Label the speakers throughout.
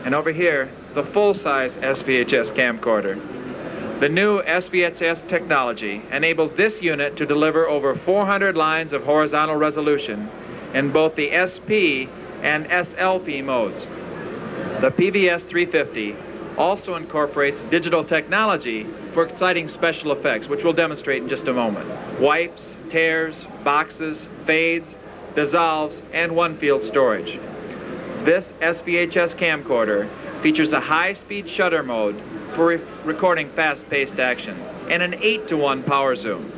Speaker 1: And over here, the full-size SVHS camcorder. The new SVHS technology enables this unit to deliver over 400 lines of horizontal resolution in both the SP and SLP modes. The PVS 350 also incorporates digital technology for exciting special effects, which we'll demonstrate in just a moment. Wipes, tears, boxes, fades, dissolves, and one-field storage. This SVHS camcorder features a high-speed shutter mode for recording fast-paced action and an 8:1 power zoom.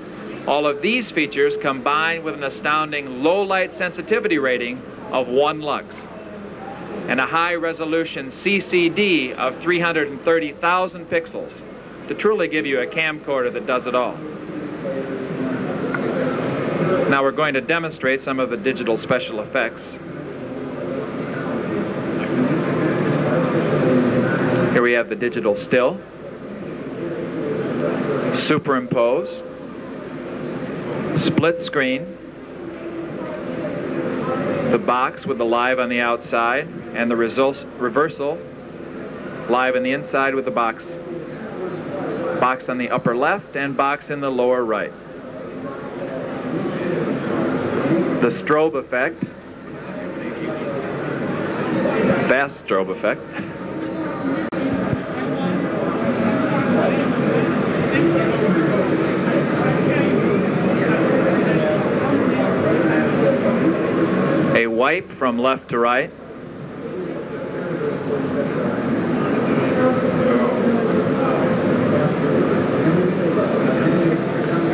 Speaker 1: All of these features combine with an astounding low-light sensitivity rating of 1 lux and a high-resolution CCD of 330,000 pixels to truly give you a camcorder that does it all. Now we're going to demonstrate some of the digital special effects. Here we have the digital still, superimpose, split screen, the box with the live on the outside and the reversal live on the inside with the box on the upper left and box in the lower right. The strobe effect, fast strobe effect. A wipe from left to right.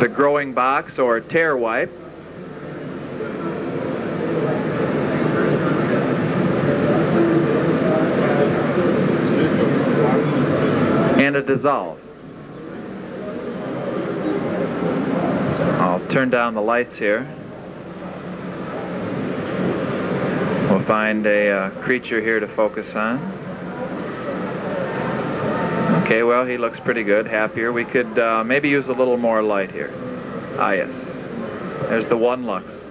Speaker 1: The growing box or tear wipe. And a dissolve. I'll turn down the lights here. We'll find a creature here to focus on. Okay, well, he looks pretty good, happier. We could maybe use a little more light here. Ah, yes. There's the 1 lux.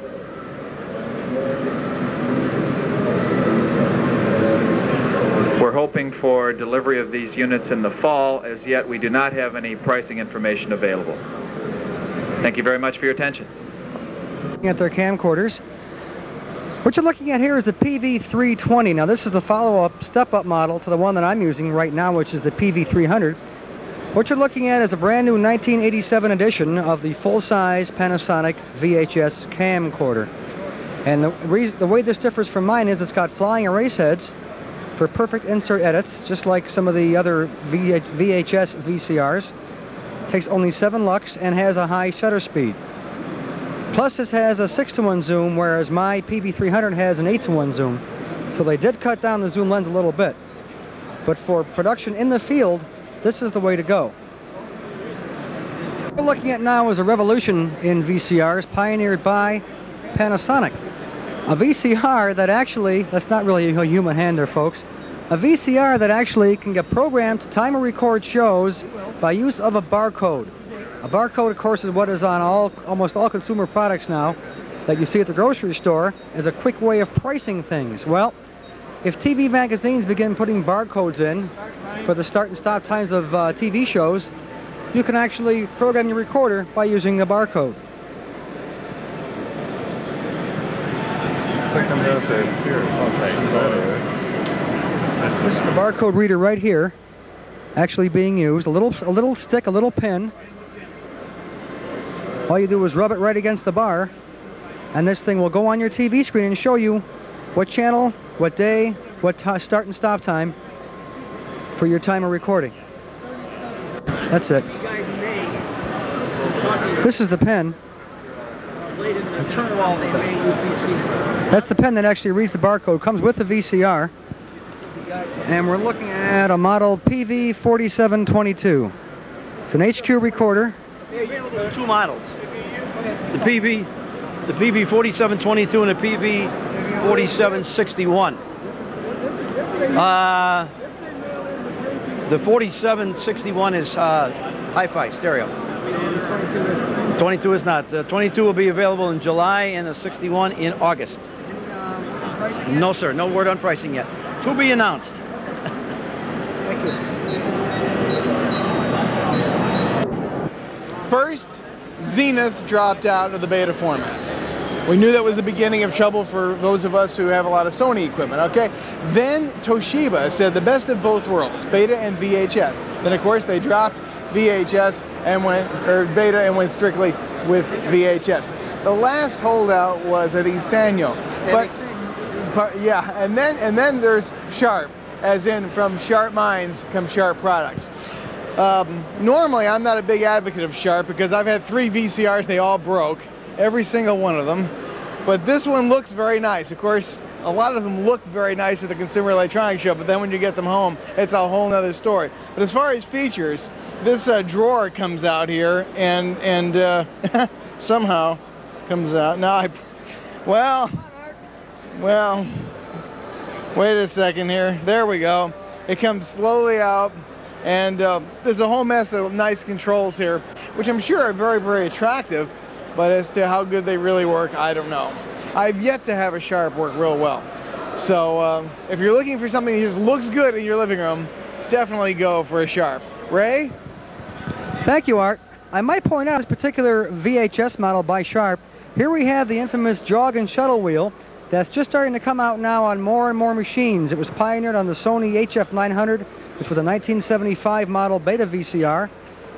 Speaker 1: We're hoping for delivery of these units in the fall. As yet, we do not have any pricing information available. Thank you very much for your attention.
Speaker 2: At their camcorders. What you're looking at here is the PV320. Now this is the follow-up, step-up model to the one that I'm using right now, which is the PV300. What you're looking at is a brand new 1987 edition of the full-size Panasonic VHS camcorder. And the way this differs from mine is it's got flying erase heads for perfect insert edits, just like some of the other VHS VCRs. Takes only 7 lux and has a high shutter speed. Plus this has a 6:1 zoom, whereas my PV300 has an 8:1 zoom. So they did cut down the zoom lens a little bit. But for production in the field, this is the way to go. What we're looking at now is a revolution in VCRs pioneered by Panasonic. A VCR that actually, that's not really a human hand there, folks. A VCR that actually can get programmed to time or record shows by use of a barcode. A barcode, of course, is what is on almost all consumer products now that you see at the grocery store as a quick way of pricing things. Well, if TV magazines begin putting barcodes in for the start and stop times of TV shows, you can actually program your recorder by using a barcode. This is the barcode reader right here, actually being used. A little stick, a little pin. All you do is rub it right against the bar, and this thing will go on your TV screen and show you what channel, what day, what start and stop time for your timer recording. That's it. This is the pen. That's the pen that actually reads the barcode. Comes with the VCR. And we're looking at a model PV4722. It's an HQ recorder.
Speaker 3: Two models. The PV4722 and the PV4761. The 4761 is hi-fi stereo. 22 is not. The 22 will be available in July and the 61 in August. No, sir. No word on pricing yet. To be announced.
Speaker 2: Thank you.
Speaker 4: First, Zenith dropped out of the beta format. We knew that was the beginning of trouble for those of us who have a lot of Sony equipment, okay? Then Toshiba said the best of both worlds, beta and VHS. Then of course they dropped VHS and beta and went strictly with VHS. The last holdout was, I think, Sanyo. But yeah, and then there's Sharp, as in from Sharp Minds come Sharp products. Normally I'm not a big advocate of Sharp because I've had 3 VCRs, they all broke, every single one of them. But this one looks very nice. Of course, a lot of them look very nice at the Consumer Electronics Show, but then when you get them home, it's a whole nother story. But as far as features, this drawer comes out here and somehow comes out. Now well, wait a second here. There we go. It comes slowly out, and there's a whole mess of nice controls here, which I'm sure are very, very attractive, but as to how good they really work, I don't know. I've yet to have a Sharp work real well. So if you're looking for something that just looks good in your living room, definitely go for a Sharp. Ray?
Speaker 2: Thank you, Art. I might point out this particular VHS model by Sharp. Here we have the infamous jog and shuttle wheel that's just starting to come out now on more and more machines. It was pioneered on the Sony HF900, which was a 1975 model beta VCR.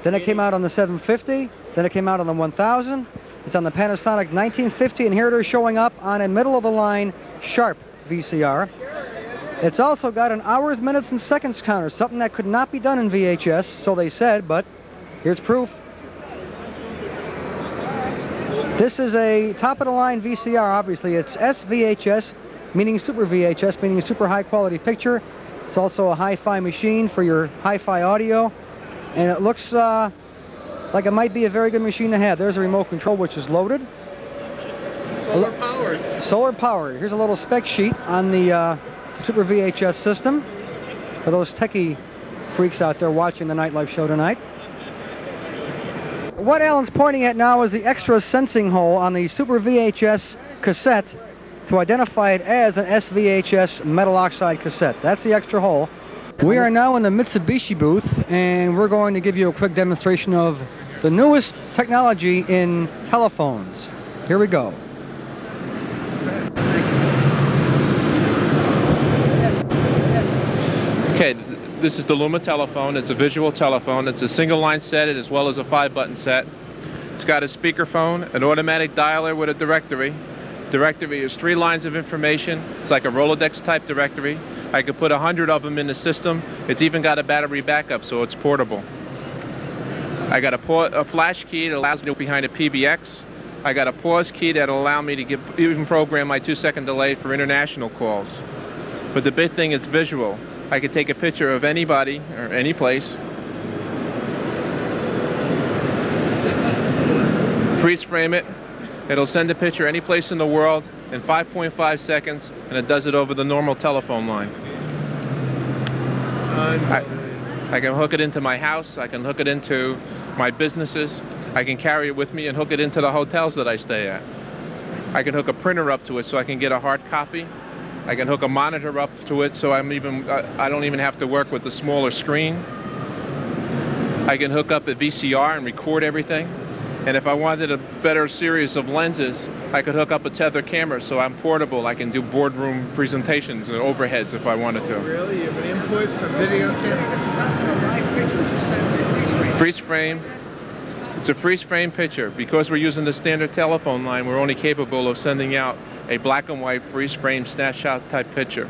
Speaker 2: Then it came out on the 750. Then it came out on the 1000. It's on the Panasonic 1950, and here it is showing up on a middle-of-the-line Sharp VCR. It's also got an hours, minutes, and seconds counter, something that could not be done in VHS, so they said, but here's proof. This is a top-of-the-line VCR, obviously. It's SVHS, meaning Super VHS, meaning super high-quality picture. It's also a hi-fi machine for your hi-fi audio, and it looks like it might be a very good machine to have. There's a remote control, which is loaded.
Speaker 4: Solar powered.
Speaker 2: Solar powered. Here's a little spec sheet on the Super VHS system for those techie freaks out there watching the Nightlife show tonight. What Alan's pointing at now is the extra sensing hole on the Super VHS cassette to identify it as an SVHS metal oxide cassette. That's the extra hole. We are now in the Mitsubishi booth, and we're going to give you a quick demonstration of the newest technology in telephones. Here we go.
Speaker 5: Okay, this is the Luma Telephone. It's a visual telephone. It's a single line set as well as a 5-button set. It's got a speakerphone, an automatic dialer with a directory. Directory is 3 lines of information. It's like a Rolodex type directory. I could put 100 of them in the system. It's even got a battery backup, so it's portable. I got a flash key that allows me to look behind a PBX. I got a pause key that'll allow me to even program my 2-second delay for international calls. But the big thing, it's visual. I could take a picture of anybody or any place, freeze frame it. It'll send a picture any place in the world in 5.5 seconds, and it does it over the normal telephone line. I can hook it into my house. I can hook it into my businesses. I can carry it with me and hook it into the hotels that I stay at. I can hook a printer up to it so I can get a hard copy. I can hook a monitor up to it so I don't even have to work with the smaller screen. I can hook up a VCR and record everything. And if I wanted a better series of lenses, I could hook up a tether camera so I'm portable. I can do boardroom presentations and overheads if I wanted to.
Speaker 4: Really? You have an input for video camera?
Speaker 5: Freeze frame. It's a freeze frame picture. Because we're using the standard telephone line, we're only capable of sending out a black and white freeze frame snapshot type picture.